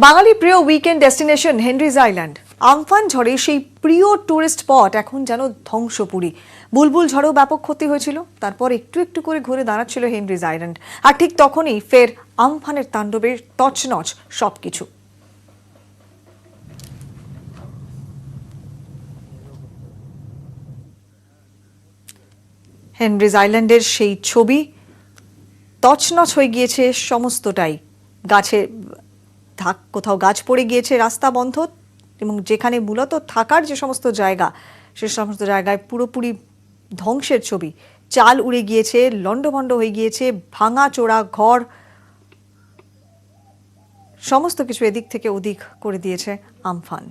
বাঙালি প্রিয় weekend destination Henry's island Amphan ঝড়ে সেই প্রিয় টুরিস্ট স্পট এখন যেন ধ্বংসপুরী। বুলবুল ঝড়েও ব্যাপক ক্ষতি হয়েছিল, তারপর একটু একটু করে ঘুরে দাঁড়াচ্ছিল হেনরিজ আইল্যান্ড, আর ঠিক তখনই ফের আমফানের তাণ্ডবে তছনছ সবকিছু। হেনরিজ আইল্যান্ডের সেই ছবি, তছনছ হয়ে গিয়েছে সমস্তটাই। গাছে কোথাও গাছ পড়ে গিয়েছে, রাস্তা বন্ধ, এবং যেখানে মূলত থাকার যে সমস্ত জায়গা সে সমস্ত জায়গায় পুরোপুরি ধ্বংসের ছবি। চাল উড়ে গিয়েছে, লণ্ডভণ্ড হয়ে গিয়েছে, ভাঙা চোরা ঘর, সমস্ত কিছু এদিক থেকে ওদিক করে দিয়েছে আমফান।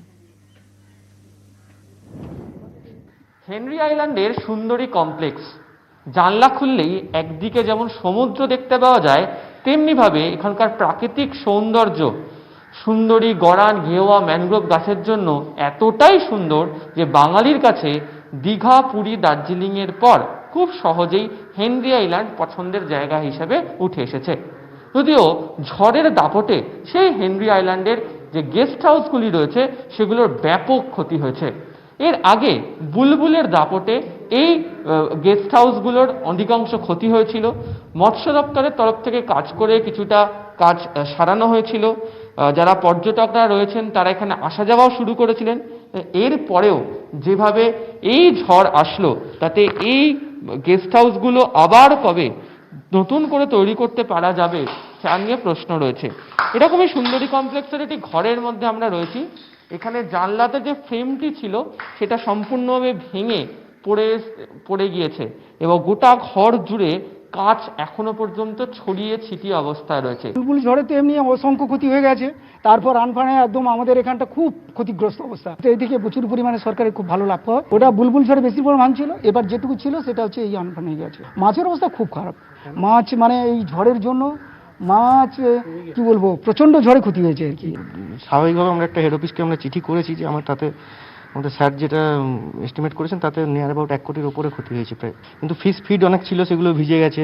হেনরি আইল্যান্ডের সুন্দরী কমপ্লেক্স, জানলা খুললেই একদিকে যেমন সমুদ্র দেখতে পাওয়া যায়, তেমনিভাবে এখানকার প্রাকৃতিক সৌন্দর্য, সুন্দরী গড়ান ঘেওয়া ম্যানগ্রোভ গাছের জন্য এতটাই সুন্দর যে বাঙালির কাছে দীঘা, পুরী, দার্জিলিংয়ের পর খুব সহজেই হেনরি আইল্যান্ড পছন্দের জায়গা হিসেবে উঠে এসেছে। যদিও ঝড়ের দাপটে সেই হেনরি আইল্যান্ডের যে গেস্ট হাউসগুলি রয়েছে সেগুলোর ব্যাপক ক্ষতি হয়েছে। এর আগে বুলবুলের দাপটে এই গেস্ট হাউসগুলোর অধিকাংশ ক্ষতি হয়েছিল। মৎস্য দপ্তরের তরফ থেকে কাজ করে কিছুটা কাজ সারানো হয়েছিল। যারা পর্যটকরা রয়েছেন তারা এখানে আসা যাওয়াও শুরু করেছিলেন। এর পরেও যেভাবে এই ঝড় আসলো, তাতে এই গেস্ট হাউসগুলো আবার কবে নতুন করে তৈরি করতে পারা যাবে তা নিয়ে প্রশ্ন রয়েছে। এরকমই সুন্দরী কমপ্লেক্সের একটি ঘরের মধ্যে আমরা রয়েছি। এখানে জানলাতে যে ফ্রেমটি ছিল সেটা সম্পূর্ণভাবে ভেঙে পড়ে গিয়েছে এবং গোটা ঘর জুড়ে কাঁচ এখনো পর্যন্ত ছড়িয়ে ছিটিয়ে অবস্থায় রয়েছে। বুলবুল ঝড়ে তো এমনি অসংখ্য ক্ষতি হয়ে গেছে, তারপর আমফানে একদম আমাদের এখানটা খুব ক্ষতিগ্রস্ত অবস্থা। তো এইদিকে প্রচুর পরিমাণে সরকারের খুব ভালো লাভ হয়। ওটা বুলবুল ঝড়ে বেশি পরিমাণ ছিল, এবার যেটুকু ছিল সেটা হচ্ছে এই আমফানে গেছে। মাছের অবস্থা খুব খারাপ। মাছ মানে এই ঝড়ের জন্য মাছ কি বলবো, প্রচন্ড ঝড়ে ক্ষতি হয়েছে আর কি। স্বাভাবিকভাবে আমরা একটা হেড অফিসকে আমরা চিঠি করেছি যে আমাদের স্যার যেটা এস্টিমেট করেছেন তাতে নিয়ার অ্যাবাউট 1 কোটির ওপরে ক্ষতি হয়েছে প্রায়। কিন্তু ফিশ ফিড অনেক ছিল, সেগুলো ভিজে গেছে,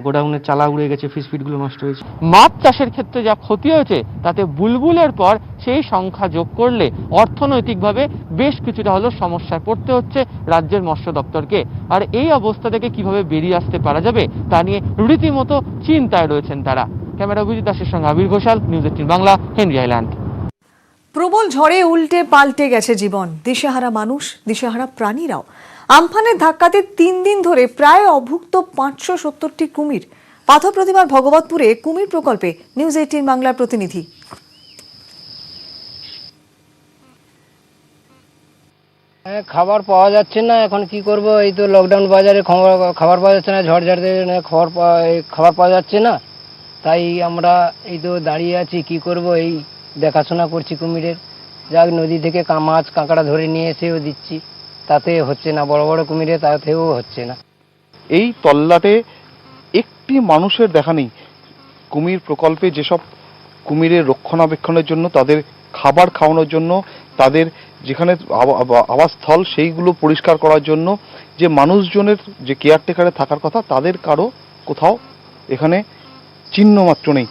গোডাউনের চালা উড়ে গেছে, ফিশ ফিডগুলো নষ্ট হয়েছে। মাছ চাষের ক্ষেত্রে যা ক্ষতি হয়েছে তাতে বুলবুলের পর সেই সংখ্যা যোগ করলে অর্থনৈতিকভাবে বেশ কিছুটা হলেও সমস্যায় পড়তে হচ্ছে রাজ্যের মৎস্য দপ্তরকে। আর এই অবস্থা থেকে কিভাবে বেরিয়ে আসতে পারা যাবে তা নিয়ে রীতিমতো চিন্তায় রয়েছেন তারা। ক্যামেরা অভিজিৎ দাসের সঙ্গে Abir Ghoshal, news 18 Bangla, Henry Island. প্রবল ঝড়ে উল্টে পাল্টে গেছে জীবন, দিশেহারা মানুষ, দিশেহারা প্রাণীরাও। আমফানের ধাক্কাতে 3 দিন ধরে প্রায় অভুক্ত 570টি কুমির। পাথর প্রতিমার ভগবতপুরে কুমির প্রকল্পে নিউজ 18 বাংলার প্রতিনিধি। খাবার পাওয়া যাচ্ছে না, এখন কি করব? এই তো লকডাউন, বাজারে খাবার পাওয়া যাচ্ছে না, ঝড় ঝাড়তে খাবার পাওয়া যাচ্ছে না, তাই আমরা এই তো দাঁড়িয়ে আছি। কি করব, এই দেখাশোনা করছি কুমিরের। যাক, নদী থেকে মাছ কাঁকড়া ধরে নিয়ে এসেও দিচ্ছি, তাতে হচ্ছে না। বড় বড় কুমিরে তাতেও হচ্ছে না। এই তল্লাটে একটি মানুষের দেখা নেই। কুমির প্রকল্পে যেসব কুমিরের রক্ষণাবেক্ষণের জন্য, তাদের খাবার খাওয়ানোর জন্য, তাদের যেখানে আবাসস্থল সেইগুলো পরিষ্কার করার জন্য যে মানুষজনের যে কেয়ারটেকারে থাকার কথা, তাদের কারো কোথাও এখানে চিহ্ন মাত্র নেই।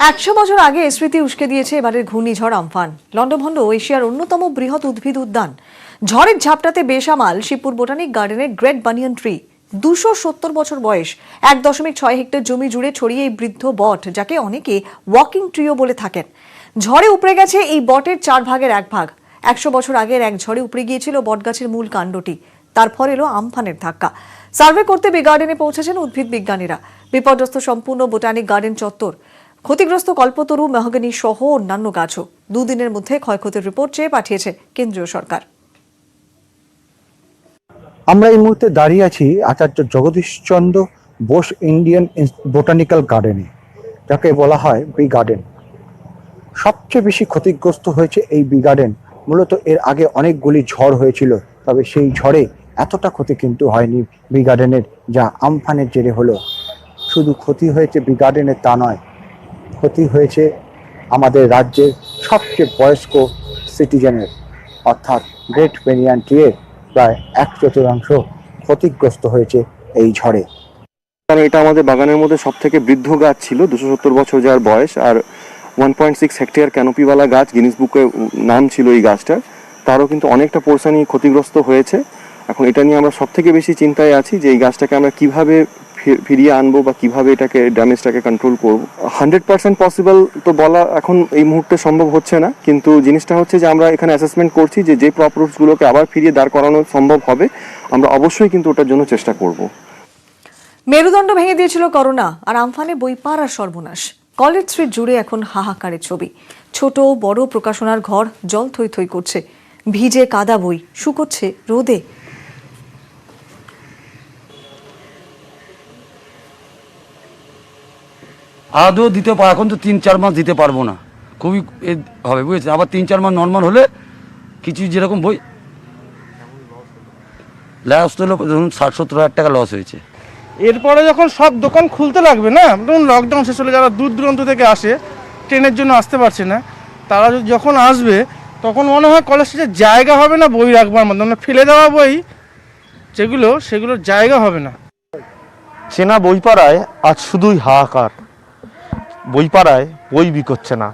100 বছর আগে স্মৃতি উস্কে দিয়েছে এবারের ঘূর্ণিঝড় আমফান। লন্ডভন্ড এশিয়ার অন্যতম বৃহৎ উদ্ভিদ উদ্যান। ঝড়ের ঝাপটাতে বেসামাল শিবপুর বোটানিক গার্ডেনের গ্রেট বানিয়ান ট্রি। 270 বছর বয়স, 1.6 হেক্টর জমি জুড়ে ছড়িয়ে এই বৃদ্ধ বট, যাকে অনেকে ওয়াকিং ট্রিও বলে থাকেন। ঝড়ে উপড়ে গেছে এই বটের 4 ভাগের 1 ভাগ। 100 বছর আগের এক ঝড়ে উপড়ে গিয়েছিল বটগাছের মূল কাণ্ডটি, তারপর এলো আমফানের ধাক্কা। সার্ভে করতে বি গার্ডেনে পৌঁছেছেন উদ্ভিদ বিজ্ঞানীরা। বিপর্যস্ত সম্পূর্ণ বোটানিক গার্ডেন চত্বর, ক্ষতিগ্রস্ত কল্পতরু, মেহগনি সহ অন্যান্য গাছও। 2 দিনের মধ্যে ক্ষয়ক্ষতির রিপোর্ট চেয়ে পাঠিয়েছে কেন্দ্রীয় সরকার। আমরা এই মুহূর্তে দাঁড়িয়ে আছি আচার্য জগদীশচন্দ্র বোস ইন্ডিয়ান বোটানিক্যাল গার্ডেনে, যাকে বলা হয় বি গার্ডেন। সবচেয়ে বেশি ক্ষতিগ্রস্ত হয়েছে এই বি গার্ডেন। মূলত এর আগে অনেকগুলি ঝড় হয়েছিল, তবে সেই ঝড়ে এতটা ক্ষতি কিন্তু হয়নি বি গার্ডেনের, যা আমফানের জেরে হলো। শুধু ক্ষতি হয়েছে বি গার্ডেনের তা নয়, ক্ষতি হয়েছে আমাদের রাজ্যের সবচেয়ে বয়স্ক সিটিজেনের, অর্থাৎ গ্রেট বানিয়ান ট্রিয়ের প্রায় 1/4 ক্ষতিগ্রস্ত হয়েছে এই ঝড়ে। কারণ এটা আমাদের বাগানের মধ্যে সব থেকে বৃদ্ধ গাছ ছিল, 270 বছর যার বয়স। আর 1.6 হেক্টেয়ার ক্যানোপিওয়ালা গাছ, গিনিস বুকে নাম ছিল এই গাছটার, তারও কিন্তু অনেকটা পোর্শনই ক্ষতিগ্রস্ত হয়েছে। এখন এটা নিয়ে আমরা সব থেকে বেশি চিন্তায় আছি যে এই গাছটাকে আমরা কিভাবে ফিরিয়ে আনবো বা কিভাবে এটাকে ড্যামেজটাকে কন্ট্রোল করবো। 100% পসিবল তো বলা এখন এই মুহূর্তে সম্ভব হচ্ছে না, কিন্তু জিনিসটা হচ্ছে যে আমরা এখানে অ্যাসেসমেন্ট করছি যে প্রপ রুটসগুলোকে আবার ফিরিয়ে দাঁড় করানো সম্ভব হবে, আমরা অবশ্যই কিন্তু ওটার জন্য চেষ্টা করব। মেরুদণ্ড ভেঙে দিয়েছিল করোনা, আর আমফানে বইপাড়ার সর্বনাশ। কলেজ স্ট্রিট জুড়ে এখন হাহাকারের ছবি। ছোট বড় প্রকাশনার ঘর জল থই থই করছে, ভিজে কাদা বই শুকোচ্ছে রোদে। আদৌ দিতে পার, এখন তো 3-4 মাস দিতে পারবো না, খুবই হবে বুঝেছে। আবার 3-4 মাস নর্মাল হলে কিছু যেরকম বই লস হলো, ধরুন 60-70 হাজার টাকা লস হয়েছে। এরপরে যখন সব দোকান খুলতে লাগবে না, ধরুন লকডাউন শেষ হলে যারা দূর দূরান্ত থেকে আসে, ট্রেনের জন্য আসতে পারছে না, তারা যখন আসবে তখন মনে হয় কলেজ স্ট্রিটে জায়গা হবে না বই রাখবার মতো, মানে ফেলে দেওয়া বই যেগুলো সেগুলোর জায়গা হবে না। চেনা বইপাড়ায় আজ শুধুই হাহাকার। বইপাড়ায় বই বিকোচ্ছে না,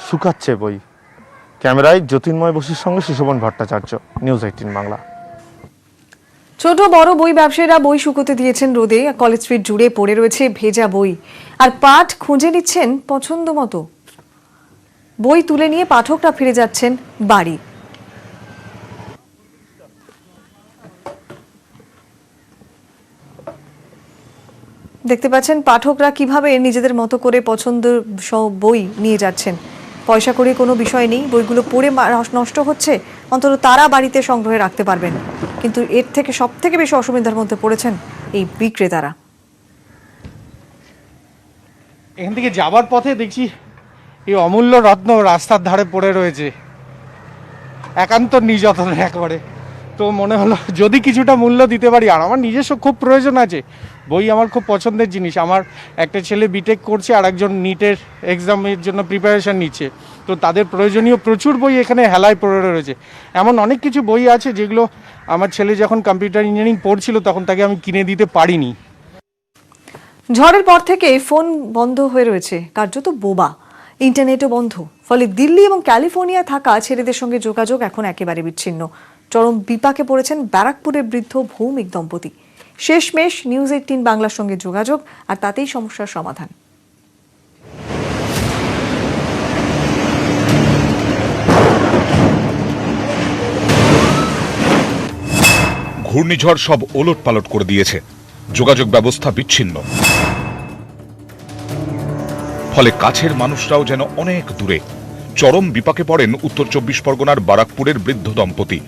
শুকাচ্ছে বই। ক্যামেরায় জ্যোতির্ময় বসুর সঙ্গে সুশোভন ভট্টাচার্য, নিউজ 18 বাংলা। ছোট বড় বই ব্যবসায়ীরা বই শুকোতে দিয়েছেন রোদে। কলেজ স্ট্রিট জুড়ে পড়ে রয়েছে ভেজা বই, আর পাঠ খুঁজে নিচ্ছেন পছন্দ মতো। বই তুলে নিয়ে পাঠকরা ফিরে যাচ্ছেন বাড়ি। দেখতে পাচ্ছেন পাঠকরা কিভাবে নিজেদের মতো করে পছন্দের সব বই নিয়ে যাচ্ছেন। পয়সা করে কোনো বিষয় নেই, বইগুলো পড়ে নষ্ট হচ্ছে, অন্তত তারা বাড়িতে সংগ্রহে রাখতে পারবেন। কিন্তু এর থেকে সব থেকে বেশি অসুবিধার মধ্যে পড়েছেন এই বিক্রেতারা। এখান থেকে যাবার পথে দেখছি এই অমূল্য রত্ন রাস্তার ধারে পড়ে রয়েছে, একান্ত নির্যাতন একেবারে। তো মনে হলো যদি কিছুটা মূল্য দিতে পারি, আর আমার নিজস্ব খুব প্রয়োজন আছে, বই আমার খুব পছন্দের জিনিস। আমার একটা ছেলে বিটেক করছে, আর একজন নিটের এক্সামের জন্য প্রিপারেশন নিচ্ছে, তো তাদের প্রয়োজনীয় প্রচুর বই এখানে হেলায় পড়ে রয়েছে। এমন অনেক কিছু বই আছে যেগুলো আমার ছেলে যখন কম্পিউটার ইঞ্জিনিয়ারিং পড়ছিল তখন তাকে আমি কিনে দিতে পারিনি। ঝড়ের পর থেকে ফোন বন্ধ হয়ে রয়েছে, কার্যত বোবা। ইন্টারনেটও বন্ধ, ফলে দিল্লি এবং ক্যালিফোর্নিয়ায় থাকা ছেলেদের সঙ্গে যোগাযোগ এখন একেবারে বিচ্ছিন্ন। চরম বিপাকে পড়েছেন ব্যারাকপুরের বৃদ্ধ ভৌমিক দম্পতি। শেষমেশ নিউজ 18 বাংলার সঙ্গে যোগাযোগ, আর তাতেই সমস্যার সমাধান। ঘূর্ণিঝড় সব ওলটপালট করে দিয়েছে, যোগাযোগ ব্যবস্থা বিচ্ছিন্ন। ফলে কাছের মানুষরাও যেন অনেক দূরে। চরম বিপাকে পড়েন উত্তর 24 পরগনার বারাকপুরের বৃদ্ধ দম্পতি।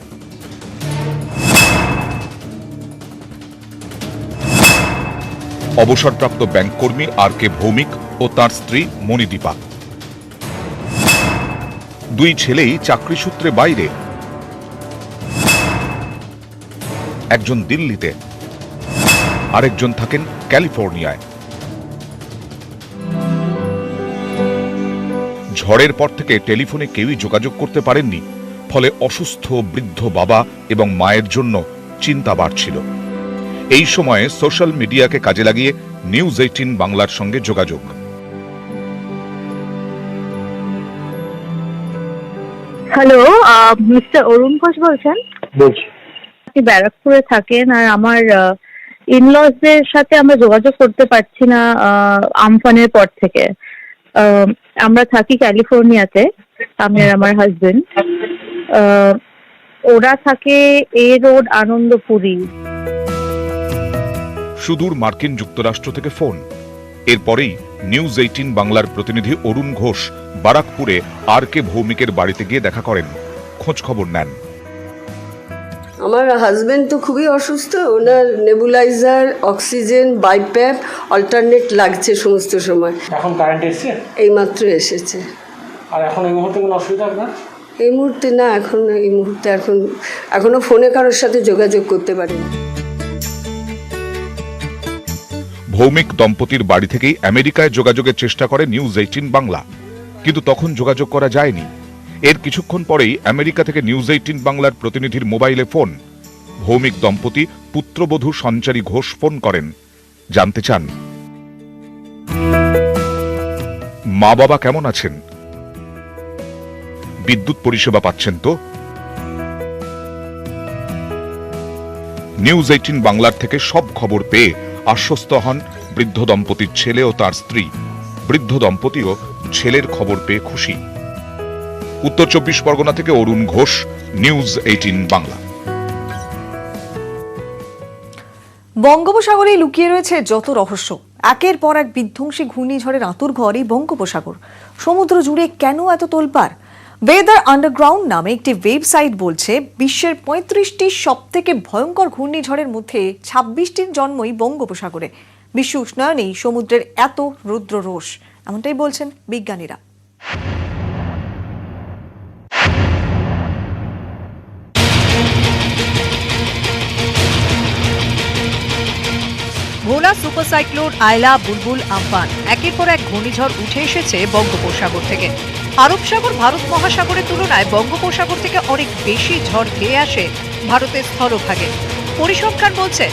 অবসরপ্রাপ্ত ব্যাংক কর্মী RK ভৌমিক ও তার স্ত্রী মণিদীপা। দুই ছেলেই চাকরি সূত্রে বাইরে, একজন দিল্লিতে, আরেকজন থাকেন ক্যালিফোর্নিয়ায়। ঝড়ের পর থেকে টেলিফোনে কেউই যোগাযোগ করতে পারেননি, ফলে অসুস্থ বৃদ্ধ বাবা এবং মায়ের জন্য চিন্তা বাড়ছিল। এই সময়ে সোশ্যাল মিডিয়াকে কাজে লাগিয়ে নিউজ 18 বাংলার সঙ্গে যোগাযোগ। হ্যালো, মিস্টার অরুণ ঘোষ বলছেন? বলছি। আপনি ব্যারাকপুরে থাকেন, আর আমার ইনলসদের সাথে আমরা যোগাযোগ করতে পারছি না আমফানের পর থেকে। আমরা থাকি ক্যালিফোর্নিয়াতে, আমি আর আমার হাজবেন্ড। ওরা থাকে এ রোড, আনন্দপুরি। সুদূর মার্কিন যুক্তরাষ্ট্র থেকে ফোন। এরপরেই নিউজ 18 বাংলার প্রতিনিধি অরুণ ঘোষ বারাকপুরে RK ভৌমিকের বাড়িতে গিয়ে দেখা করেন, খোঁজ খবর নেন। আমার হাজবেন্ড তো খুবই অসুস্থ, ওনার নেবুলাইজার, অক্সিজেন, বাইপ্যাপ অল্টারনেট লাগছে সমস্ত সময়। এখন কারেন্ট এসেছে? এইমাত্র এসেছে। আর এখন এই মুহূর্তে কোনো অসুবিধা আপনার? এই মুহূর্তে না, এই মুহূর্তে এখনো ফোনে কারোর সাথে যোগাযোগ করতে পারিনি। ভৌমিক দম্পতির বাড়ি থেকেই আমেরিকায় যোগাযোগের চেষ্টা করে নিউজ 18 বাংলা, কিন্তু তখন যোগাযোগ করা যায়নি। এর কিছুক্ষণ পরেই আমেরিকা থেকে নিউজ 18 বাংলার প্রতিনিধির মোবাইলে ফোন। ভৌমিক দম্পতি পুত্রবধূ সঞ্চারী ঘোষ ফোন করেন, জানতে চান মা বাবা কেমন আছেন? বিদ্যুৎ পরিষেবা পাচ্ছেন তো? নিউজ 18 বাংলার থেকে সব খবর পেয়ে আশ্বস্ত হন বৃদ্ধ দম্পতির ছেলে ও তার স্ত্রী। বৃদ্ধ দম্পতিও ছেলের খবর পেয়ে খুশি। উত্তর 24 পরগনা থেকে অরুণ ঘোষ, নিউজ 18 বাংলা। বঙ্গোপসাগরে লুকিয়ে রয়েছে যত রহস্য। একের পর এক বিধ্বংসী ঘূর্ণিঝড়ের আঁতুড়ঘর এই বঙ্গোপসাগর। সমুদ্র জুড়ে কেন এত তোলপাড়? ওয়েদার আন্ডারগ্রাউন্ড নামে একটি ওয়েবসাইট বলছে বিশ্বের 35টি সব থেকে ভয়ঙ্কর ঘূর্ণিঝড়ের মধ্যে 26টির জন্মই বঙ্গোপসাগরে। বিশ্ব উষ্ণায়নেই সমুদ্রের এত রুদ্র রোষ, এমনটাই বলছেন বিজ্ঞানীরা। ভোলা সুপার সাইক্লোন আয়লা, বুলবুল, আমফান একের পর এক ঘূর্ণিঝড় উঠে এসেছে বঙ্গোপসাগর থেকে। আরব সাগর ভারত মহাসাগরের তুলনায় বঙ্গোপসাগর থেকে অনেক বেশি ঝড় ধেয়ে আসে ভারতের স্থলভাগে। পরিসংখ্যান বলছে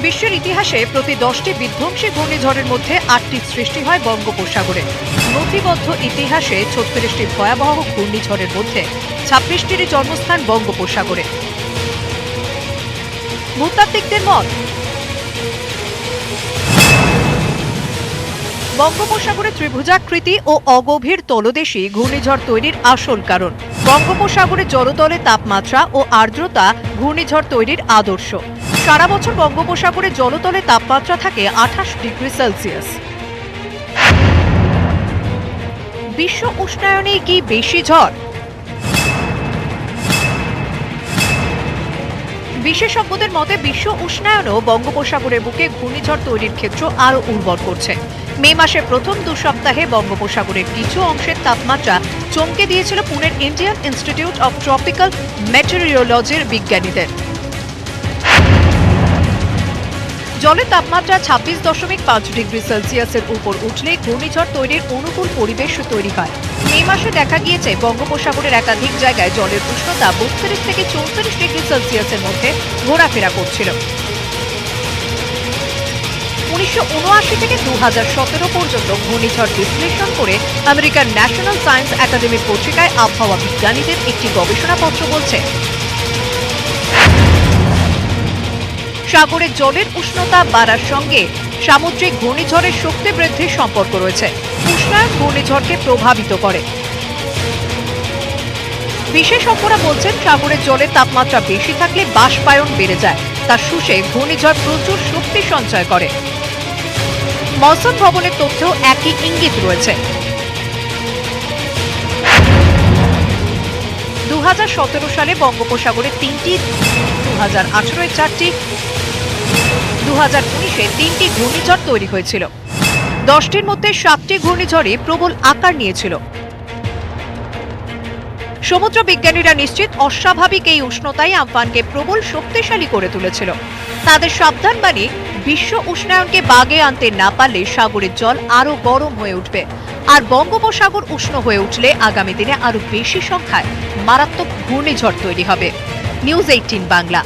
বিশ্বের ইতিহাসে প্রতি 10টি বিধ্বংসী ঘূর্ণিঝড়ের মধ্যে 8টি সৃষ্টি হয় বঙ্গোপসাগরে। নথিবদ্ধ ইতিহাসে 36টি ভয়াবহ ঘূর্ণিঝড়ের মধ্যে 26টির জন্মস্থান বঙ্গোপসাগরে। ভূতাত্ত্বিকদের মত, বঙ্গোপসাগরে ত্রিভুজাকৃতি ও অগভীর তলদেশী ঘূর্ণিঝড় তৈরির আসল কারণ। বঙ্গোপসাগরে জলতলে তাপমাত্রা ও আর্দ্রতা ঘূর্ণিঝড় তৈরির আদর্শ। সারা বছর বঙ্গোপসাগরে জলতলে তাপমাত্রা থাকে 28 ডিগ্রি সেলসিয়াস। বিশ্ব উষ্ণায়নে কি বেশি ঝড়? বিশেষজ্ঞদের মতে বিশ্ব উষ্ণায়নও বঙ্গোপসাগরের বুকে ঘূর্ণিঝড় তৈরির ক্ষেত্র আরও উর্বর করছে। মে মাসের প্রথম 2 সপ্তাহে বঙ্গোপসাগরের কিছু অংশের তাপমাত্রা চমকে দিয়েছিল পুনের ইন্ডিয়ান ইনস্টিটিউট অব ট্রপিক্যাল মেটেরিওলজির বিজ্ঞানীদের। জলের তাপমাত্রা 26.5 ডিগ্রি সেলসিয়াসের উপর উঠলে ঘূর্ণিঝড় তৈরির অনুকূল পরিবেশ তৈরি হয়। মে মাসে দেখা গিয়েছে বঙ্গোপসাগরের একাধিক জায়গায় জলের উষ্ণতা 32 থেকে 34 ডিগ্রি সেলসিয়াসের মধ্যে ঘোরাফেরা করছিল। 1979 থেকে 2017 পর্যন্ত ঘূর্ণিঝড় বিশ্লেষণ করে আমেরিকার ন্যাশনাল সায়েন্স একাডেমি পত্রিকায় আবহাওয়া বিজ্ঞানীদের একটি গবেষণাপত্র বলছে সাগরের জলের উষ্ণতা বাড়ার সঙ্গে সামুদ্রিক ঘূর্ণিঝড়ের শক্তি বৃদ্ধির সম্পর্ক রয়েছে। উষ্ণায়ন ঘূর্ণিঝড়কে প্রভাবিত করে। বিশেষজ্ঞরা বলছেন সাগরের জলের তাপমাত্রা বেশি থাকলে বাষ্পায়ন বেড়ে যায়, তা শুষে ঘূর্ণিঝড় প্রচুর শক্তি সঞ্চয় করে। মৌসুম ভবনের তথ্যেও একই ইঙ্গিত রয়েছে। 2017 সালে বঙ্গোপসাগরে 3টি, 2018 4টি, 2019 3টি ঘূর্ণিঝড় তৈরি হয়েছিল। 10টির মধ্যে 7টি ঘূর্ণিঝড়ই প্রবল আকার নিয়েছিল। সমুদ্র বিজ্ঞানীরা নিশ্চিত অস্বাভাবিক এই উষ্ণতাই আমফানকে প্রবল শক্তিশালী করে তুলেছিল। তাদের সাবধানবাণী, বিশ্ব উষ্ণায়নকে বাগে আনতে না পারলে সাগরের জল আরো গরম হয়ে উঠবে, আর বঙ্গোপসাগর উষ্ণ হয়ে উঠলে আগামী দিনে আরো বেশি সংখ্যায় মারাত্মক ঘূর্ণিঝড় তৈরি হবে। নিউজ 18 বাংলা।